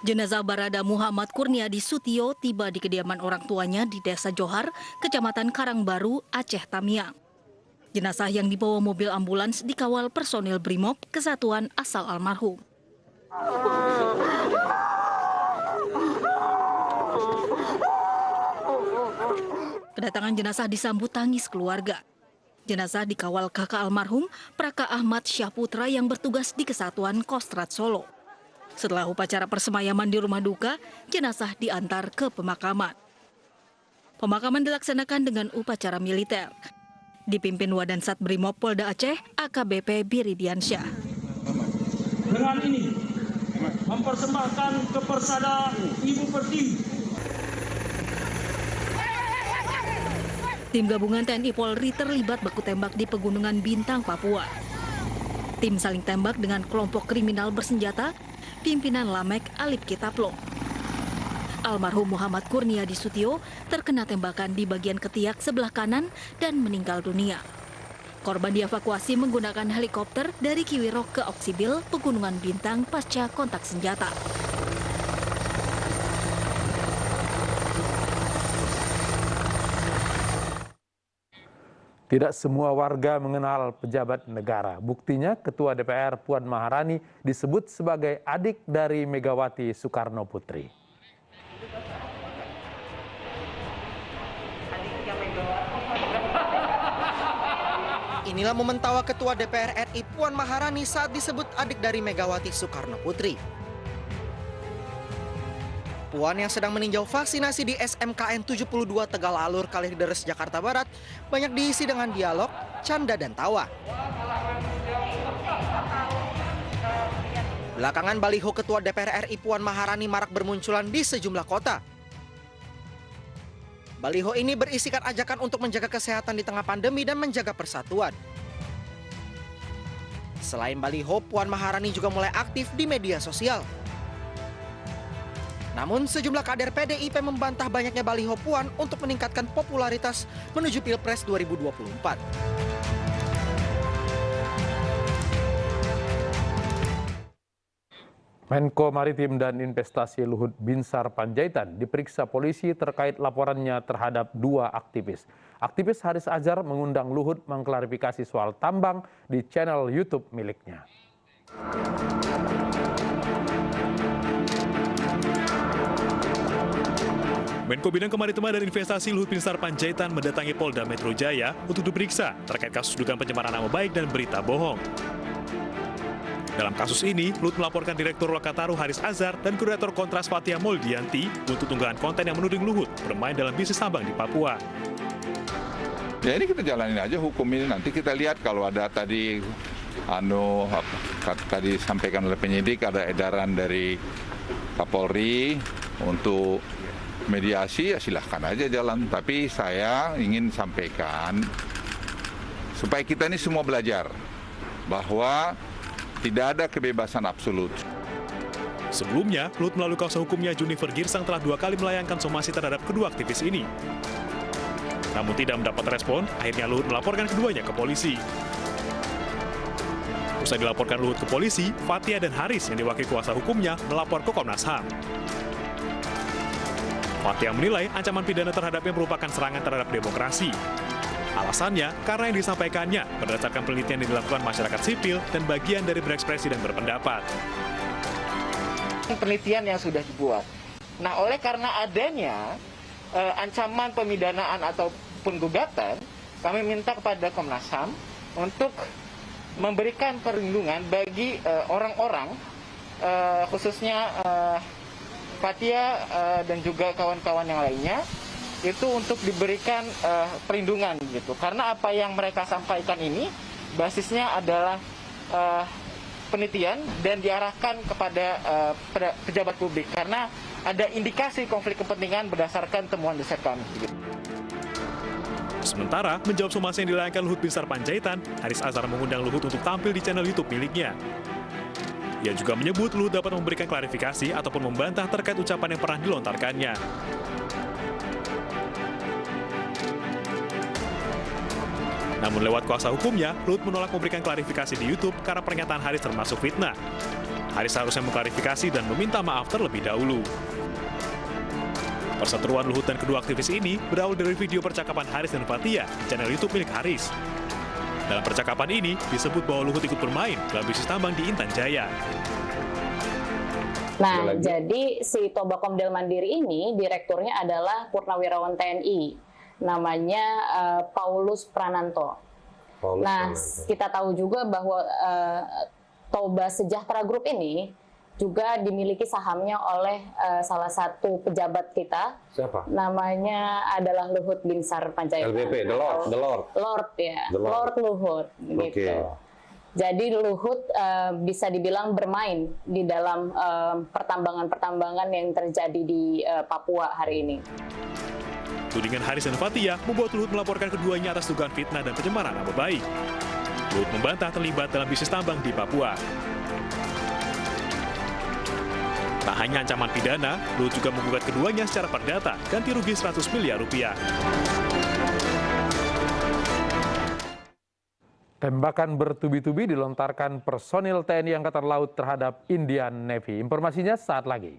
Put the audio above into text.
Jenazah Barada Muhammad Kurniadi Sutio tiba di kediaman orang tuanya di Desa Johar, Kecamatan Karangbaru, Aceh Tamiang. Jenazah yang dibawa mobil ambulans dikawal personil Brimob Kesatuan asal almarhum. Kedatangan jenazah disambut tangis keluarga. Jenazah dikawal kakak almarhum, Praka Ahmad Syahputra yang bertugas di Kesatuan Kostrad Solo. Setelah upacara persemayaman di rumah duka, jenazah diantar ke pemakaman. Pemakaman dilaksanakan dengan upacara militer. Dipimpin Wadansat Brimob Polda Aceh, AKBP Biridiansyah. Dengan ini, mempersembahkan kepada Ibu Pertiwi. Tim gabungan TNI Polri terlibat baku tembak di Pegunungan Bintang, Papua. Tim saling tembak dengan kelompok kriminal bersenjata, pimpinan Lamek Alip Kitaplo. Almarhum Muhammad Kurniadi Sutio terkena tembakan di bagian ketiak sebelah kanan dan meninggal dunia. Korban dievakuasi menggunakan helikopter dari Kiwirok ke Oksibil, Pegunungan Bintang pasca kontak senjata. Tidak semua warga mengenal pejabat negara. Buktinya Ketua DPR Puan Maharani disebut sebagai adik dari Megawati Soekarno Putri. Inilah momen tawa Ketua DPR RI Puan Maharani saat disebut adik dari Megawati Soekarno Putri. Puan yang sedang meninjau vaksinasi di SMKN 72 Tegal Alur, Kalideres, Jakarta Barat, banyak diisi dengan dialog, canda, dan tawa. Belakangan baliho Ketua DPR RI Puan Maharani marak bermunculan di sejumlah kota. Baliho ini berisikan ajakan untuk menjaga kesehatan di tengah pandemi dan menjaga persatuan. Selain baliho, Puan Maharani juga mulai aktif di media sosial. Namun sejumlah kader PDIP membantah banyaknya baliho Puan untuk meningkatkan popularitas menuju Pilpres 2024. Menko Maritim dan Investasi Luhut Binsar Panjaitan diperiksa polisi terkait laporannya terhadap 2 aktivis. Aktivis Haris Azhar mengundang Luhut mengklarifikasi soal tambang di channel YouTube miliknya. Menko Bidang Kemaritiman dan Investasi Luhut Binsar Panjaitan mendatangi Polda Metro Jaya untuk diperiksa terkait kasus dugaan pencemaran nama baik dan berita bohong. Dalam kasus ini, Luhut melaporkan Direktur Lokataru Haris Azhar dan Kurator Kontras Fathia Moldianti untuk unggahan konten yang menuding Luhut bermain dalam bisnis tambang di Papua. Ya ini kita jalanin aja hukum ini, nanti kita lihat kalau ada tadi tadi sampaikan oleh penyidik ada edaran dari Kapolri untuk mediasi, ya silahkan aja jalan. Tapi saya ingin sampaikan supaya kita ini semua belajar bahwa tidak ada kebebasan absolut. Sebelumnya, Luhut melalui kuasa hukumnya Junifer Girsang telah 2 kali melayangkan somasi terhadap kedua aktivis ini. Namun tidak mendapat respon, akhirnya Luhut melaporkan keduanya ke polisi. Usai dilaporkan Luhut ke polisi, Fathia dan Haris yang diwakili kuasa hukumnya melapor ke Komnas HAM. Fathia menilai ancaman pidana terhadapnya merupakan serangan terhadap demokrasi. Alasannya karena yang disampaikannya berdasarkan penelitian yang dilakukan masyarakat sipil dan bagian dari berekspresi dan berpendapat. Penelitian yang sudah dibuat. Nah, oleh karena adanya ancaman pemidanaan ataupun gugatan, kami minta kepada Komnas HAM untuk memberikan perlindungan bagi orang-orang, khususnya Fathia dan juga kawan-kawan yang lainnya, itu untuk diberikan perlindungan gitu. Karena apa yang mereka sampaikan ini basisnya adalah penelitian dan diarahkan kepada pejabat publik karena ada indikasi konflik kepentingan berdasarkan temuan riset kami. Sementara menjawab somasi yang dilayangkan Luhut Binsar Panjaitan, Haris Azhar mengundang Luhut untuk tampil di channel YouTube miliknya. Ia juga menyebut Luhut dapat memberikan klarifikasi ataupun membantah terkait ucapan yang pernah dilontarkannya. Namun lewat kuasa hukumnya, Luhut menolak memberikan klarifikasi di YouTube karena pernyataan Haris termasuk fitnah. Haris seharusnya mengklarifikasi dan meminta maaf terlebih dahulu. Perseteruan Luhut dan kedua aktivis ini berawal dari video percakapan Haris dan Fathia di channel YouTube milik Haris. Dalam percakapan ini disebut bahwa Luhut ikut bermain dalam bisnis tambang di Intan Jaya. Nah, jadi si Tobakomdel Mandiri ini direkturnya adalah Purnawirawan TNI, namanya Paulus Prananto. Nah, kita tahu juga bahwa Toba Sejahtera Group ini juga dimiliki sahamnya oleh salah satu pejabat kita. Siapa? Namanya adalah Luhut Binsar Panjaitan. LBP, The Lord. Lord ya, Lord Luhut. Gitu. Jadi Luhut bisa dibilang bermain di dalam pertambangan-pertambangan yang terjadi di Papua hari ini. Tudingan Haris dan Fathia membuat Luhut melaporkan keduanya atas dugaan fitnah dan pencemaran nama baik. Luhut membantah terlibat dalam bisnis tambang di Papua. Tak hanya ancaman pidana, Luhut juga menggugat keduanya secara perdata, ganti rugi 100 miliar rupiah. Tembakan bertubi-tubi dilontarkan personil TNI Angkatan Laut terhadap Indian Navy. Informasinya saat lagi.